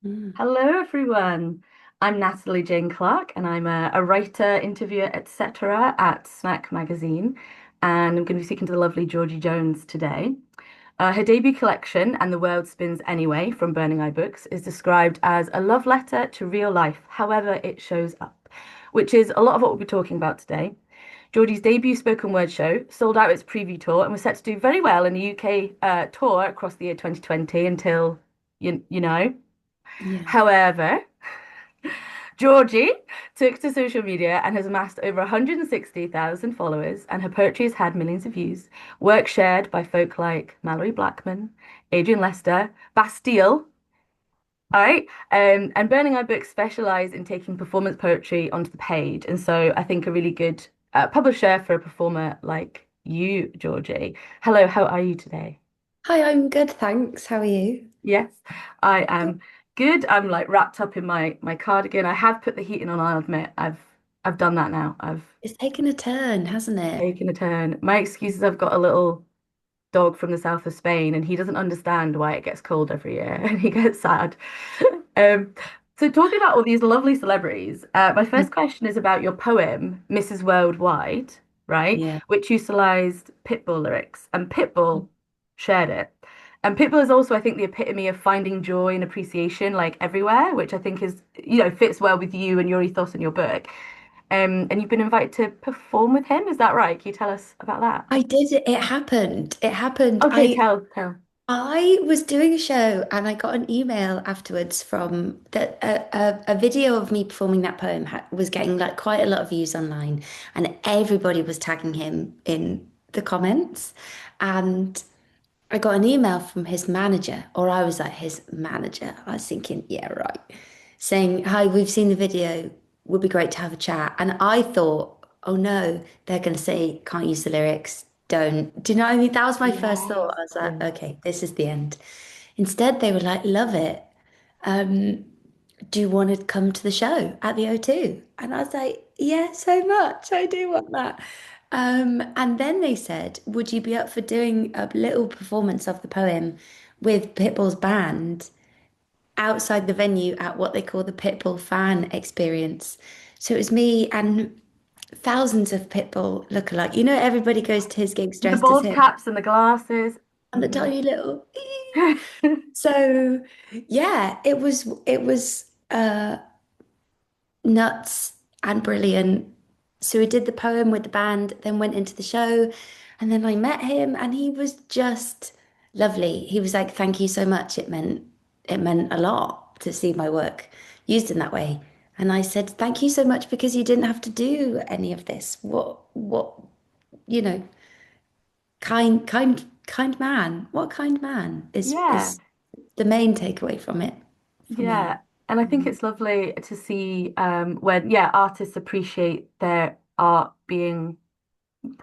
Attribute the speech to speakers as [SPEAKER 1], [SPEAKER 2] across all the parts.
[SPEAKER 1] Mm.
[SPEAKER 2] Hello, everyone. I'm Natalie Jayne Clark, and I'm a writer, interviewer, etc. at Snack Magazine. And I'm going to be speaking to the lovely Georgie Jones today. Her debut collection, And the World Spins Anyway, from Burning Eye Books, is described as a love letter to real life, however it shows up, which is a lot of what we'll be talking about today. Georgie's debut spoken word show sold out its preview tour and was set to do very well in the UK tour across the year 2020 until, you know.
[SPEAKER 1] Yeah.
[SPEAKER 2] However, Georgie took to social media and has amassed over 160,000 followers, and her poetry has had millions of views. Work shared by folk like Mallory Blackman, Adrian Lester, Bastille, all right, and Burning Eye Books specialize in taking performance poetry onto the page, and so I think a really good publisher for a performer like you, Georgie. Hello, how are you today?
[SPEAKER 1] Hi, I'm good, thanks. How are you?
[SPEAKER 2] Yes, I
[SPEAKER 1] Good.
[SPEAKER 2] am good. I'm like wrapped up in my cardigan. I have put the heating on, I'll admit. I've done that now. I've
[SPEAKER 1] It's taken a turn, hasn't it?
[SPEAKER 2] taken a turn. My excuse is I've got a little dog from the south of Spain and he doesn't understand why it gets cold every year and he gets sad. Um, so talking about all these lovely celebrities, my
[SPEAKER 1] Mm.
[SPEAKER 2] first question is about your poem, Mrs. Worldwide, right?
[SPEAKER 1] Yeah.
[SPEAKER 2] Which utilized Pitbull lyrics, and Pitbull shared it. And Pitbull is also, I think, the epitome of finding joy and appreciation like everywhere, which I think is, fits well with you and your ethos in your book. And you've been invited to perform with him, is that right? Can you tell us about that?
[SPEAKER 1] I did it. It happened. It happened.
[SPEAKER 2] Okay, tell.
[SPEAKER 1] I was doing a show and I got an email afterwards from that a video of me performing that poem was getting like quite a lot of views online, and everybody was tagging him in the comments. And I got an email from his manager, or I was like his manager. I was thinking, yeah, right. Saying, hi, we've seen the video. Would be great to have a chat. And I thought, oh no, they're going to say, can't use the lyrics. Don't. Do you know what I mean? That was my first
[SPEAKER 2] Yes.
[SPEAKER 1] thought. I was like, okay, this is the end. Instead, they were like, love it. Um, do you want to come to the show at the O2? And I was like, yeah, so much. I do want that. And then they said, would you be up for doing a little performance of the poem with Pitbull's band outside the venue at what they call the Pitbull fan experience? So it was me and thousands of Pitbull lookalike. You know, everybody goes to his gigs
[SPEAKER 2] With the
[SPEAKER 1] dressed as
[SPEAKER 2] bald
[SPEAKER 1] him
[SPEAKER 2] caps and the glasses.
[SPEAKER 1] and the
[SPEAKER 2] Mhm.
[SPEAKER 1] tiny little. So yeah, it was nuts and brilliant. So we did the poem with the band, then went into the show, and then I met him, and he was just lovely. He was like, "Thank you so much. It meant a lot to see my work used in that way." And I said, "Thank you so much because you didn't have to do any of this. What, you know, kind man. What kind man is
[SPEAKER 2] Yeah,
[SPEAKER 1] is the main takeaway from it for me."
[SPEAKER 2] yeah. And I think it's lovely to see when, yeah, artists appreciate their art being,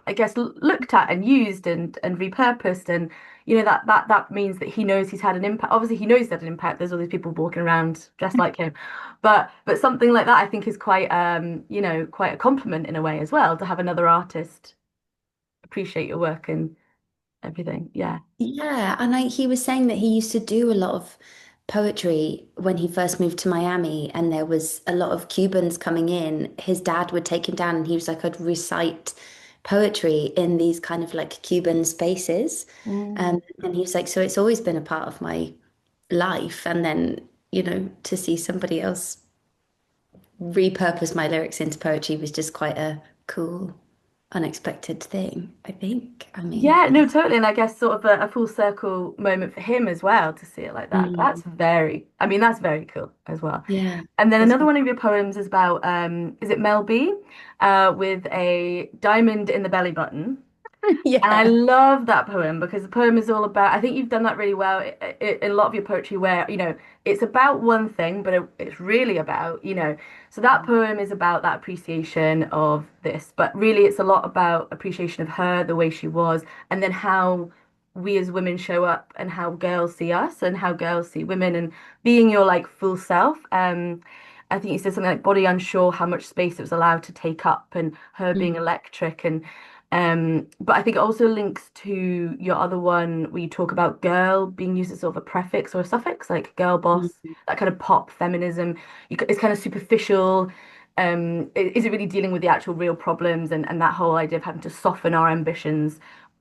[SPEAKER 2] I guess, looked at and used and repurposed. And, that means that he knows he's had an impact. Obviously, he knows he's had an impact. There's all these people walking around dressed like him. But something like that, I think, is quite, quite a compliment in a way as well, to have another artist appreciate your work and everything. Yeah.
[SPEAKER 1] Yeah, and he was saying that he used to do a lot of poetry when he first moved to Miami, and there was a lot of Cubans coming in. His dad would take him down, and he was like, I'd recite poetry in these kind of like Cuban spaces.
[SPEAKER 2] Mm.
[SPEAKER 1] And he was like, so it's always been a part of my life. And then, to see somebody else repurpose my lyrics into poetry was just quite a cool, unexpected thing, I think. I mean,
[SPEAKER 2] Yeah, no, totally. And I guess sort of a full circle moment for him as well to see it like that.
[SPEAKER 1] mm,
[SPEAKER 2] That's very cool as well.
[SPEAKER 1] yeah.
[SPEAKER 2] And then
[SPEAKER 1] It's
[SPEAKER 2] another one of your poems is about, is it Mel B, with a diamond in the belly button. And I
[SPEAKER 1] Yeah.
[SPEAKER 2] love that poem because the poem is all about, I think you've done that really well in a lot of your poetry where, it's about one thing, but it's really about, so that poem is about that appreciation of this, but really it's a lot about appreciation of her, the way she was, and then how we as women show up and how girls see us and how girls see women and being your like full self. I think you said something like body unsure how much space it was allowed to take up and her being
[SPEAKER 1] Mm.
[SPEAKER 2] electric and But I think it also links to your other one where you talk about girl being used as sort of a prefix or a suffix, like girl boss,
[SPEAKER 1] Mm.
[SPEAKER 2] that kind of pop feminism. It's kind of superficial. Is it really dealing with the actual real problems and that whole idea of having to soften our ambitions,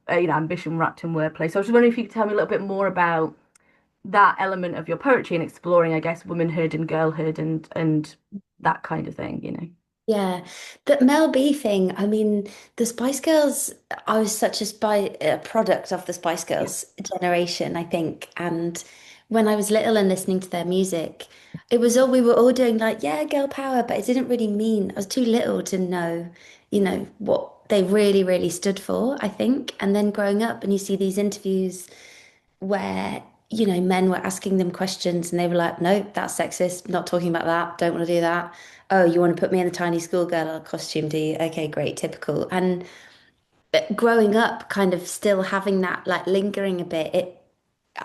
[SPEAKER 2] ambition wrapped in wordplay. So I was just wondering if you could tell me a little bit more about that element of your poetry and exploring, I guess, womanhood and girlhood and that kind of thing, you know.
[SPEAKER 1] Yeah, the Mel B thing. I mean, the Spice Girls. I was such a product of the Spice
[SPEAKER 2] Yeah.
[SPEAKER 1] Girls generation, I think. And when I was little and listening to their music, it was all we were all doing like, yeah, girl power, but it didn't really mean. I was too little to know, what they really, really stood for, I think. And then growing up, and you see these interviews where, men were asking them questions and they were like, no, that's sexist, not talking about that, don't want to do that. Oh, you want to put me in a tiny schoolgirl costume, do you? Okay, great, typical. And growing up, kind of still having that like lingering a bit,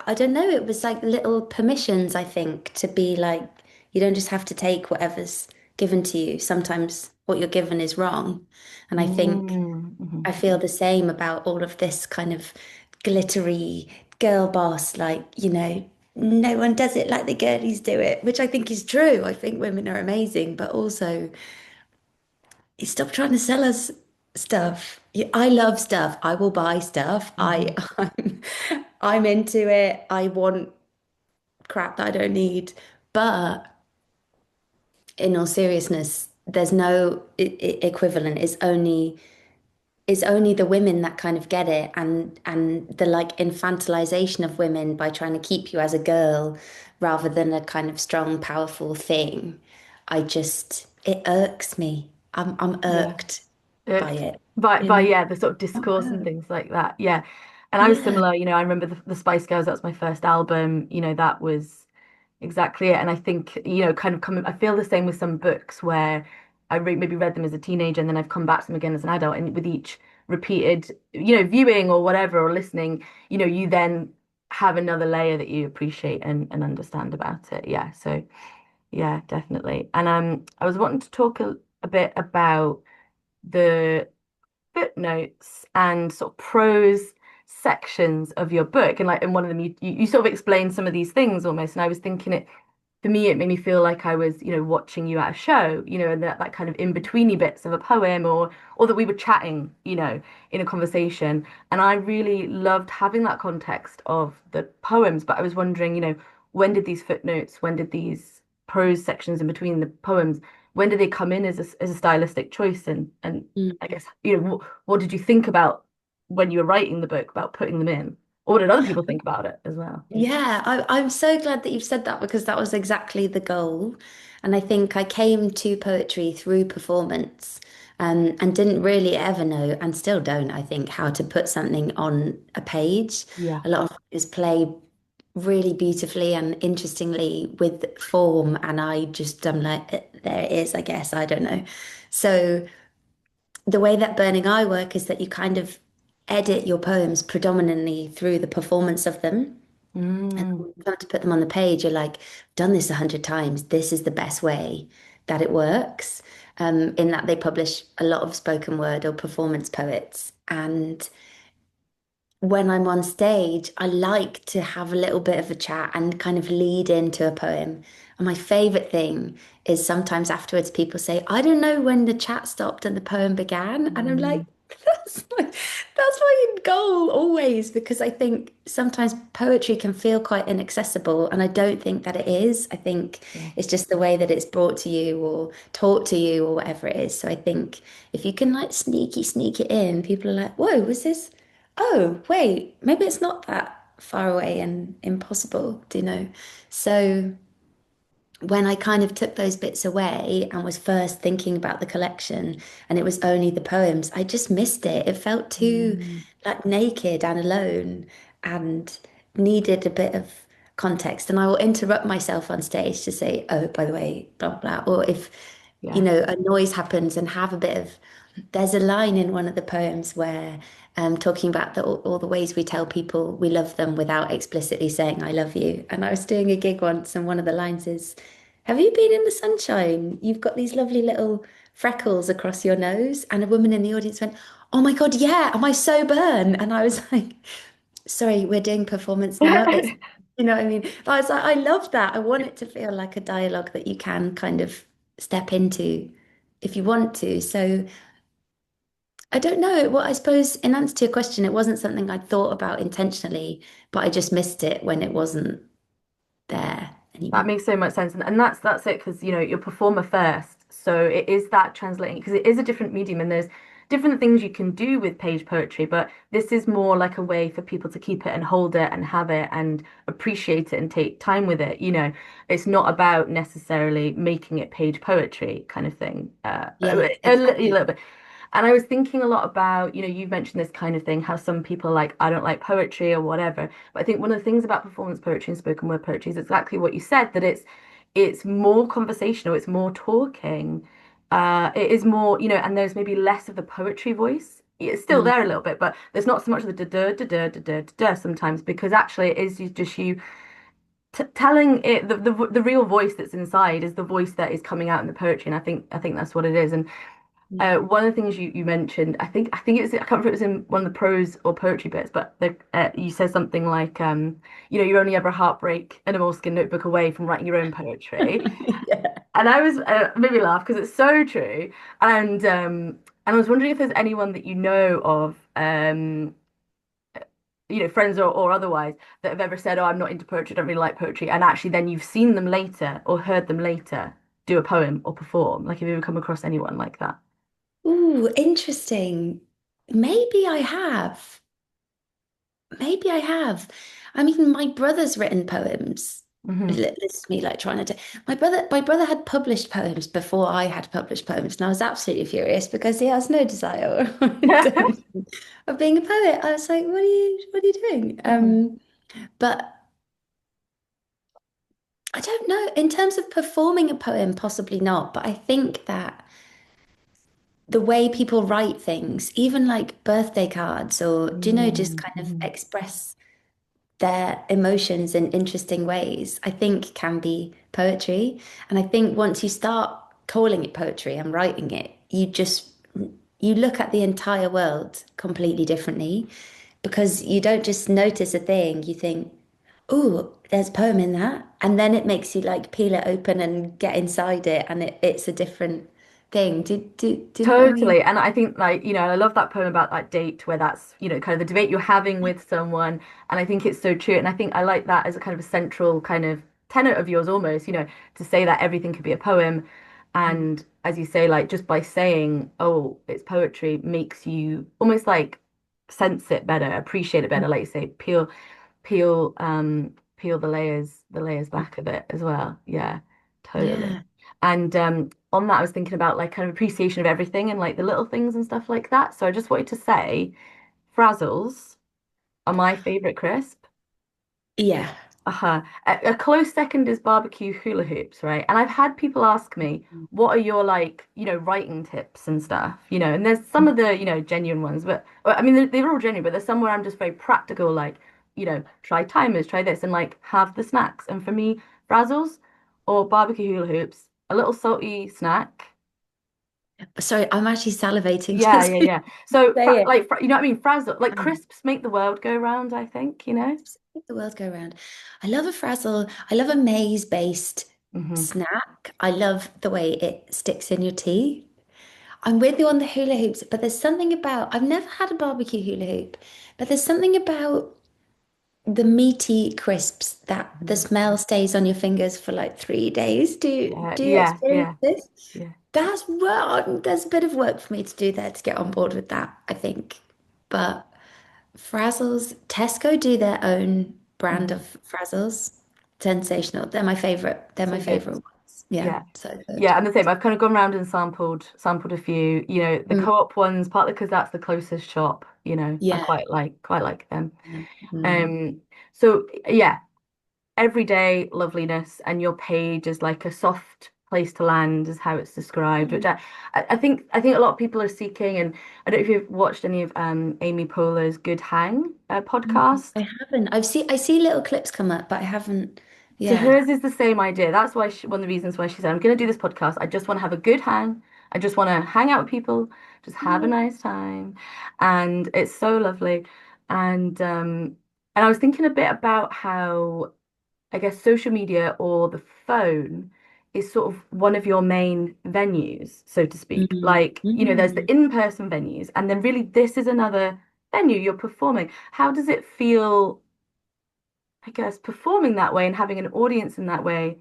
[SPEAKER 1] I don't know, it was like little permissions, I think, to be like, you don't just have to take whatever's given to you. Sometimes what you're given is wrong. And I think
[SPEAKER 2] Mm-hmm.
[SPEAKER 1] I feel the same about all of this kind of glittery girl boss, like, no one does it like the girlies do it, which I think is true. I think women are amazing, but also stop trying to sell us stuff. I love stuff. I will buy stuff.
[SPEAKER 2] Hmm.
[SPEAKER 1] I'm into it. I want crap that I don't need. But in all seriousness, there's no equivalent. It's only the women that kind of get it, and the like infantilization of women by trying to keep you as a girl rather than a kind of strong, powerful thing. It irks me. I'm
[SPEAKER 2] Yeah.
[SPEAKER 1] irked by
[SPEAKER 2] Irked
[SPEAKER 1] it.
[SPEAKER 2] by
[SPEAKER 1] You
[SPEAKER 2] yeah, the sort of discourse and
[SPEAKER 1] know?
[SPEAKER 2] things like that. Yeah. And I was
[SPEAKER 1] Yeah.
[SPEAKER 2] similar, I remember the Spice Girls, that was my first album, that was exactly it. And I think, kind of coming, I feel the same with some books where maybe read them as a teenager and then I've come back to them again as an adult. And with each repeated, viewing or whatever or listening, you then have another layer that you appreciate and understand about it. Yeah. So yeah, definitely. And I was wanting to talk a bit about the footnotes and sort of prose sections of your book. And like in one of them, you sort of explained some of these things almost. And I was thinking for me, it made me feel like I was, watching you at a show, and that kind of in-betweeny bits of a poem or that we were chatting, in a conversation. And I really loved having that context of the poems. But I was wondering, when did these footnotes, when did these prose sections in between the poems, when did they come in as a stylistic choice? And I
[SPEAKER 1] Mm.
[SPEAKER 2] guess, what did you think about when you were writing the book about putting them in? Or what did other people think about it as well?
[SPEAKER 1] Yeah, I'm so glad that you've said that because that was exactly the goal. And I think I came to poetry through performance, and didn't really ever know, and still don't, I think, how to put something on a page.
[SPEAKER 2] Yeah.
[SPEAKER 1] A lot of writers play really beautifully and interestingly with form, and I'm like, there it is, I guess, I don't know. So the way that Burning Eye work is that you kind of edit your poems predominantly through the performance of them. And
[SPEAKER 2] Mm,
[SPEAKER 1] when you come to put them on the page, you're like, done this 100 times. This is the best way that it works. In that they publish a lot of spoken word or performance poets. And when I'm on stage, I like to have a little bit of a chat and kind of lead into a poem. And my favorite thing is sometimes afterwards people say, I don't know when the chat stopped and the poem began. And I'm like,
[SPEAKER 2] mm,
[SPEAKER 1] that's my goal always, because I think sometimes poetry can feel quite inaccessible. And I don't think that it is. I think
[SPEAKER 2] yeah.
[SPEAKER 1] it's just the way that it's brought to you or taught to you or whatever it is. So I think if you can like sneak it in, people are like, whoa, was this? Oh, wait, maybe it's not that far away and impossible, do you know? So when I kind of took those bits away and was first thinking about the collection and it was only the poems, I just missed it. It felt too
[SPEAKER 2] Mm,
[SPEAKER 1] like naked and alone and needed a bit of context. And I will interrupt myself on stage to say, oh, by the way, blah, blah, blah. Or if,
[SPEAKER 2] yeah.
[SPEAKER 1] a noise happens and have a bit of, there's a line in one of the poems where talking about all the ways we tell people we love them without explicitly saying I love you. And I was doing a gig once, and one of the lines is, have you been in the sunshine? You've got these lovely little freckles across your nose. And a woman in the audience went, oh my God, yeah, am I so burn? And I was like, sorry, we're doing performance now. It's, you know what I mean? But I was like, I love that. I want it to feel like a dialogue that you can kind of step into if you want to. So I don't know. Well, I suppose in answer to your question, it wasn't something I'd thought about intentionally, but I just missed it when it wasn't there
[SPEAKER 2] That
[SPEAKER 1] anymore.
[SPEAKER 2] makes so much sense, and that's it because you're performer first, so it is that translating because it is a different medium, and there's different things you can do with page poetry, but this is more like a way for people to keep it and hold it and have it and appreciate it and take time with it. It's not about necessarily making it page poetry kind of thing.
[SPEAKER 1] Yeah,
[SPEAKER 2] A
[SPEAKER 1] exactly.
[SPEAKER 2] little bit. And I was thinking a lot about, you've mentioned this kind of thing, how some people like, I don't like poetry or whatever. But I think one of the things about performance poetry and spoken word poetry is exactly what you said, that it's more conversational, it's more talking. It is more, and there's maybe less of the poetry voice. It's still
[SPEAKER 1] Mm,
[SPEAKER 2] there a little bit, but there's not so much of the da da da da da da da da sometimes because actually it is just you t telling it the real voice that's inside is the voice that is coming out in the poetry, and I think that's what it is. And
[SPEAKER 1] mm.
[SPEAKER 2] one of the things you mentioned, I think it's I can't remember if it was in one of the prose or poetry bits, but you said something like you're only ever a heartbreak and a moleskin notebook away from writing your own poetry,
[SPEAKER 1] Yeah.
[SPEAKER 2] and I was made me laugh because it's so true, and I was wondering if there's anyone that you know of friends or otherwise that have ever said, "Oh, I'm not into poetry, don't really like poetry," and actually then you've seen them later or heard them later do a poem or perform. Like, have you ever come across anyone like that?
[SPEAKER 1] Ooh, interesting. Maybe I have. Maybe I have. I mean, my brother's written poems.
[SPEAKER 2] Hmm.
[SPEAKER 1] This is me like trying to. My brother had published poems before I had published poems, and I was absolutely furious because he has no desire or intention of being a poet. I was like, what are you doing?
[SPEAKER 2] Mhm.
[SPEAKER 1] But I don't know. In terms of performing a poem, possibly not. But I think that the way people write things, even like birthday cards, or just kind of
[SPEAKER 2] Mhm.
[SPEAKER 1] express their emotions in interesting ways, I think can be poetry. And I think once you start calling it poetry and writing it, you look at the entire world completely differently because you don't just notice a thing, you think, oh, there's a poem in that. And then it makes you like peel it open and get inside it and it's a different thing. Do you know what I mean?
[SPEAKER 2] Totally. And I think like, I love that poem about that date where that's, kind of the debate you're having with someone. And I think it's so true. And I think I like that as a kind of a central kind of tenet of yours almost, to say that everything could be a poem. And as you say, like just by saying, oh, it's poetry makes you almost like sense it better, appreciate it better, like you say, peel the layers back of it as well. Yeah, totally.
[SPEAKER 1] Yeah.
[SPEAKER 2] And on that I was thinking about like kind of appreciation of everything and like the little things and stuff like that. So I just wanted to say Frazzles are my favorite crisp.
[SPEAKER 1] Yeah.
[SPEAKER 2] Uh-huh. A close second is barbecue hula hoops, right? And I've had people ask me, what are your like, writing tips and stuff, and there's some of the, genuine ones, but well, I mean, they're all genuine, but there's some where I'm just very practical, like, try timers, try this, and like have the snacks. And for me, Frazzles or barbecue hula hoops, a little salty snack.
[SPEAKER 1] Sorry, I'm actually salivating
[SPEAKER 2] Yeah,
[SPEAKER 1] just
[SPEAKER 2] yeah,
[SPEAKER 1] to
[SPEAKER 2] yeah. So,
[SPEAKER 1] say it.
[SPEAKER 2] you know what I mean? Frazzle, like
[SPEAKER 1] Um,
[SPEAKER 2] crisps make the world go round, I think.
[SPEAKER 1] Make the world go round. I love a frazzle. I love a maize-based
[SPEAKER 2] Hmm.
[SPEAKER 1] snack. I love the way it sticks in your teeth. I'm with you on the hula hoops, but there's something about, I've never had a barbecue hula hoop, but there's something about the meaty crisps that the smell stays on your fingers for like 3 days.
[SPEAKER 2] Yeah,
[SPEAKER 1] Do you
[SPEAKER 2] yeah,
[SPEAKER 1] experience
[SPEAKER 2] yeah,
[SPEAKER 1] this?
[SPEAKER 2] yeah.
[SPEAKER 1] That's well, there's a bit of work for me to do there to get on board with that, I think. But Frazzles, Tesco do their own brand
[SPEAKER 2] Mhm.
[SPEAKER 1] of Frazzles. Sensational. They're my favorite. They're my
[SPEAKER 2] So good.
[SPEAKER 1] favorite ones. Yeah,
[SPEAKER 2] Yeah.
[SPEAKER 1] so good.
[SPEAKER 2] Yeah, and the same. I've kind of gone around and sampled a few. The
[SPEAKER 1] Mm,
[SPEAKER 2] co-op ones, partly because that's the closest shop. I
[SPEAKER 1] yeah.
[SPEAKER 2] quite like them.
[SPEAKER 1] Yeah. Mm.
[SPEAKER 2] Um, so yeah, everyday loveliness, and your page is like a soft place to land, is how it's described. Which I think a lot of people are seeking. And I don't know if you've watched any of Amy Poehler's Good Hang podcast.
[SPEAKER 1] I haven't. I see little clips come up, but I haven't.
[SPEAKER 2] So
[SPEAKER 1] Yeah.
[SPEAKER 2] hers is the same idea. That's why one of the reasons why she said, I'm going to do this podcast. I just want to have a good hang. I just want to hang out with people, just have a nice time. And it's so lovely. And I was thinking a bit about how I guess social media or the phone is sort of one of your main venues, so to speak.
[SPEAKER 1] Mm,
[SPEAKER 2] Like, there's the
[SPEAKER 1] mm.
[SPEAKER 2] in-person venues, and then really this is another venue you're performing. How does it feel, I guess, performing that way and having an audience in that way?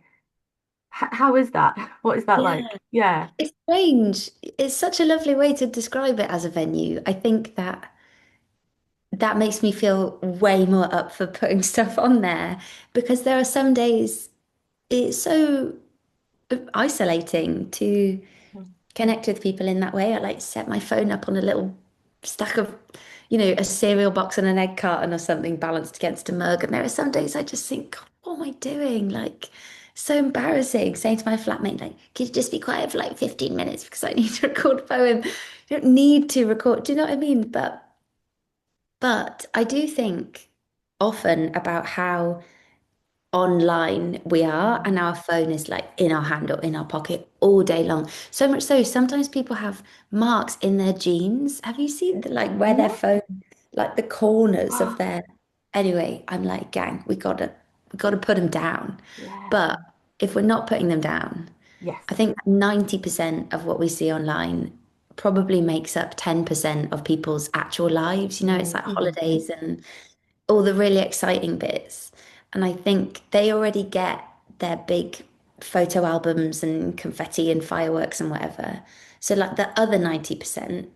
[SPEAKER 2] How is that? What is that
[SPEAKER 1] Yeah,
[SPEAKER 2] like? Yeah.
[SPEAKER 1] it's strange. It's such a lovely way to describe it as a venue. I think that that makes me feel way more up for putting stuff on there because there are some days it's so isolating to connect with people in that way. I like set my phone up on a little stack of, a cereal box and an egg carton or something balanced against a mug. And there are some days I just think, God, what am I doing? Like, so embarrassing saying to my flatmate, like, could you just be quiet for like 15 minutes because I need to record a poem. You don't need to record. Do you know what I mean? But I do think often about how online we are
[SPEAKER 2] Mhm.
[SPEAKER 1] and our phone is like in our hand or in our pocket all day long. So much so sometimes people have marks in their jeans. Have you seen like where their
[SPEAKER 2] What?
[SPEAKER 1] phone, like the corners of their, anyway, I'm like, gang, we gotta put them down.
[SPEAKER 2] Yeah.
[SPEAKER 1] But if we're not putting them down, I
[SPEAKER 2] Yes.
[SPEAKER 1] think 90% of what we see online probably makes up 10% of people's actual lives. It's like
[SPEAKER 2] Mm-hmm.
[SPEAKER 1] holidays and all the really exciting bits. And I think they already get their big photo albums and confetti and fireworks and whatever. So, like the other 90%,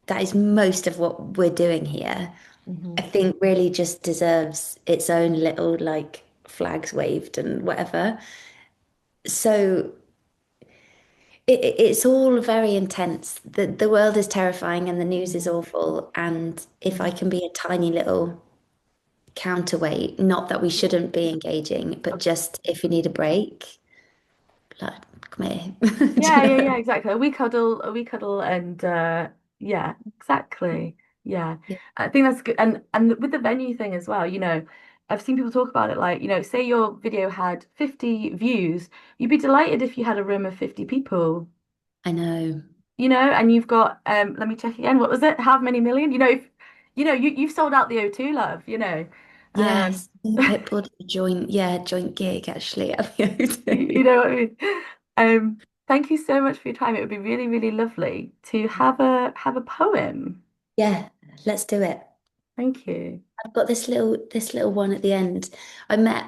[SPEAKER 1] that is most of what we're doing here,
[SPEAKER 2] Hmm.
[SPEAKER 1] I think really just deserves its own little like flags waved and whatever. So, it's all very intense. The world is terrifying and the news is
[SPEAKER 2] Hmm.
[SPEAKER 1] awful. And if I
[SPEAKER 2] Hmm.
[SPEAKER 1] can be a tiny little counterweight. Not that we
[SPEAKER 2] Yeah.
[SPEAKER 1] shouldn't be engaging, but just if you need a break, like, come here. Do you
[SPEAKER 2] Yeah,
[SPEAKER 1] know
[SPEAKER 2] yeah,
[SPEAKER 1] what I
[SPEAKER 2] yeah,
[SPEAKER 1] mean?
[SPEAKER 2] exactly. We cuddle, and yeah, exactly. Yeah.
[SPEAKER 1] Yeah,
[SPEAKER 2] I think that's good. And with the venue thing as well, I've seen people talk about it like, say your video had 50 views, you'd be delighted if you had a room of 50 people,
[SPEAKER 1] I know.
[SPEAKER 2] and you've got let me check again, what was it? How many million? If you've sold out the O2 love. Um
[SPEAKER 1] Yes, Pitbull did a joint gig actually at the
[SPEAKER 2] you
[SPEAKER 1] O2.
[SPEAKER 2] know what I mean? Um, Thank you so much for your time. It would be really, really lovely to have a poem.
[SPEAKER 1] Yeah, let's do it.
[SPEAKER 2] Thank you.
[SPEAKER 1] I've got this little one at the end. I met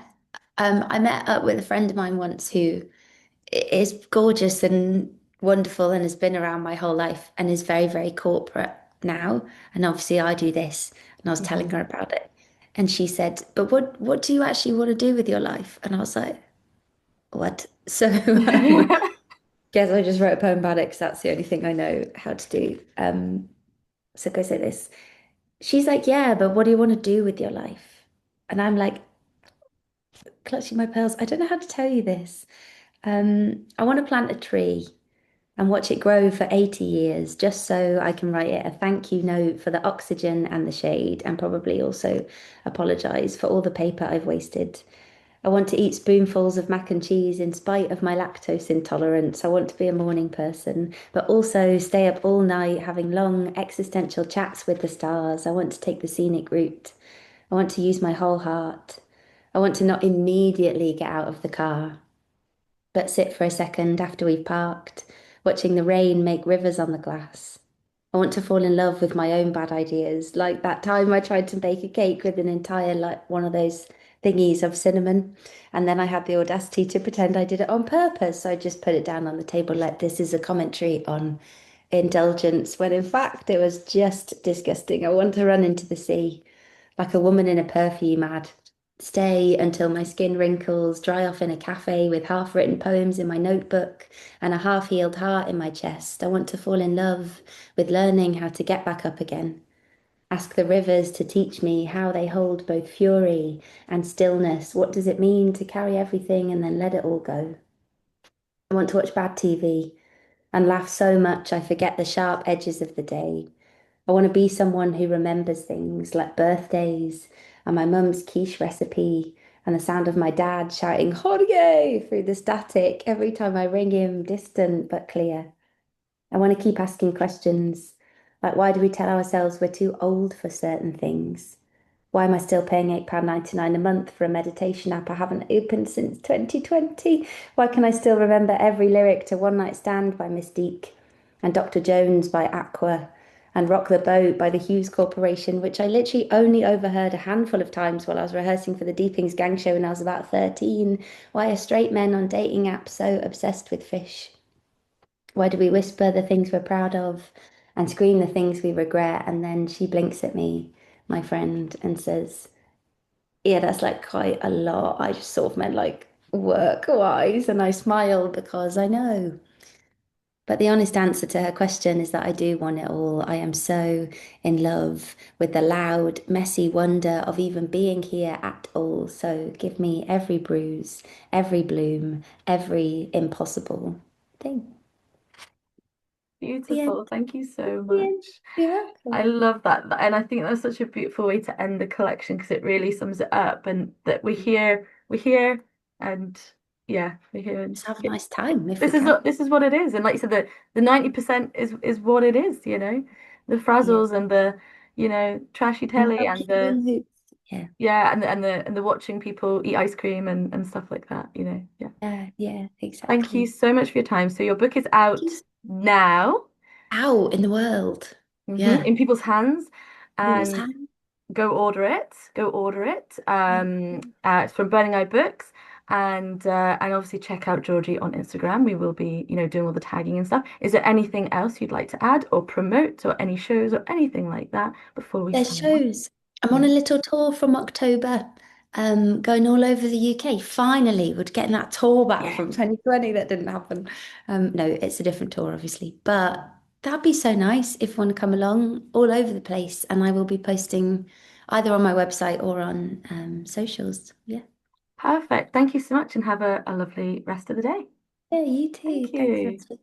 [SPEAKER 1] up with a friend of mine once who is gorgeous and wonderful and has been around my whole life and is very, very corporate now. And obviously I do this. And I was telling
[SPEAKER 2] Hmm.
[SPEAKER 1] her about it. And she said, but what do you actually want to do with your life? And I was like, what? So guess I just wrote a poem about it because that's the only thing I know how to do. So it goes like this. She's like, yeah, but what do you want to do with your life? And I'm like, clutching my pearls, I don't know how to tell you this. I want to plant a tree and watch it grow for 80 years just so I can write it a thank you note for the oxygen and the shade and probably also apologize for all the paper I've wasted. I want to eat spoonfuls of mac and cheese in spite of my lactose intolerance. I want to be a morning person, but also stay up all night having long existential chats with the stars. I want to take the scenic route. I want to use my whole heart. I want to not immediately get out of the car but sit for a second after we've parked, watching the rain make rivers on the glass. I want to fall in love with my own bad ideas, like that time I tried to bake a cake with an entire, like one of those thingies of cinnamon, and then I had the audacity to pretend I did it on purpose. So I just put it down on the table like this is a commentary on indulgence, when in fact it was just disgusting. I want to run into the sea like a woman in a perfume ad. Stay until my skin wrinkles, dry off in a cafe with half-written poems in my notebook and a half-healed heart in my chest. I want to fall in love with learning how to get back up again. Ask the rivers to teach me how they hold both fury and stillness. What does it mean to carry everything and then let it all go? I want to watch bad TV and laugh so much I forget the sharp edges of the day. I want to be someone who remembers things like birthdays and my mum's quiche recipe and the sound of my dad shouting Jorge through the static every time I ring him, distant but clear. I want to keep asking questions Like, why do we tell ourselves we're too old for certain things? Why am I still paying £8.99 a month for a meditation app I haven't opened since 2020? Why can I still remember every lyric to One Night Stand by Mystique and Dr. Jones by Aqua and Rock the Boat by the Hughes Corporation, which I literally only overheard a handful of times while I was rehearsing for the Deepings Gang Show when I was about 13? Why are straight men on dating apps so obsessed with fish? Why do we whisper the things we're proud of and scream the things we regret? And then she blinks at me, my friend, and says, yeah, that's like quite a lot. I just sort of meant like work-wise. And I smile because I know. But the honest answer to her question is that I do want it all. I am so in love with the loud, messy wonder of even being here at all. So give me every bruise, every bloom, every impossible thing. The end.
[SPEAKER 2] Beautiful. Thank you so
[SPEAKER 1] The end.
[SPEAKER 2] much.
[SPEAKER 1] You're
[SPEAKER 2] I
[SPEAKER 1] welcome.
[SPEAKER 2] love that. And I think that's such a beautiful way to end the collection because it really sums it up and that we're here and yeah, we're here and
[SPEAKER 1] Let's have a nice time if we
[SPEAKER 2] this is what it is. And like you said, the 90% is what it is, you know. The
[SPEAKER 1] yeah.
[SPEAKER 2] frazzles and the, trashy
[SPEAKER 1] And
[SPEAKER 2] telly
[SPEAKER 1] I'll
[SPEAKER 2] and
[SPEAKER 1] keep you
[SPEAKER 2] the
[SPEAKER 1] in the loop. Yeah.
[SPEAKER 2] yeah, and the watching people eat ice cream and stuff like that, you know. Yeah.
[SPEAKER 1] Yeah, yeah,
[SPEAKER 2] Thank you
[SPEAKER 1] exactly.
[SPEAKER 2] so much for your time. So your book is out
[SPEAKER 1] Just
[SPEAKER 2] now,
[SPEAKER 1] out in the world. Yeah.
[SPEAKER 2] in people's hands,
[SPEAKER 1] People's
[SPEAKER 2] and
[SPEAKER 1] hand.
[SPEAKER 2] go order it. Go order it.
[SPEAKER 1] Yeah.
[SPEAKER 2] It's from Burning Eye Books, and obviously check out Georgie on Instagram. We will be, doing all the tagging and stuff. Is there anything else you'd like to add or promote, or any shows or anything like that before we
[SPEAKER 1] There's
[SPEAKER 2] sign off?
[SPEAKER 1] shows. I'm on
[SPEAKER 2] Yeah.
[SPEAKER 1] a little tour from October, going all over the UK. Finally, we're getting that tour back
[SPEAKER 2] Yeah.
[SPEAKER 1] from 2020 that didn't happen. No, it's a different tour, obviously. But that'd be so nice if you want to come along all over the place. And I will be posting either on my website or on socials. Yeah.
[SPEAKER 2] Perfect. Thank you so much, and have a lovely rest of the day.
[SPEAKER 1] Yeah, you too.
[SPEAKER 2] Thank
[SPEAKER 1] Thanks,
[SPEAKER 2] you.
[SPEAKER 1] Natalie.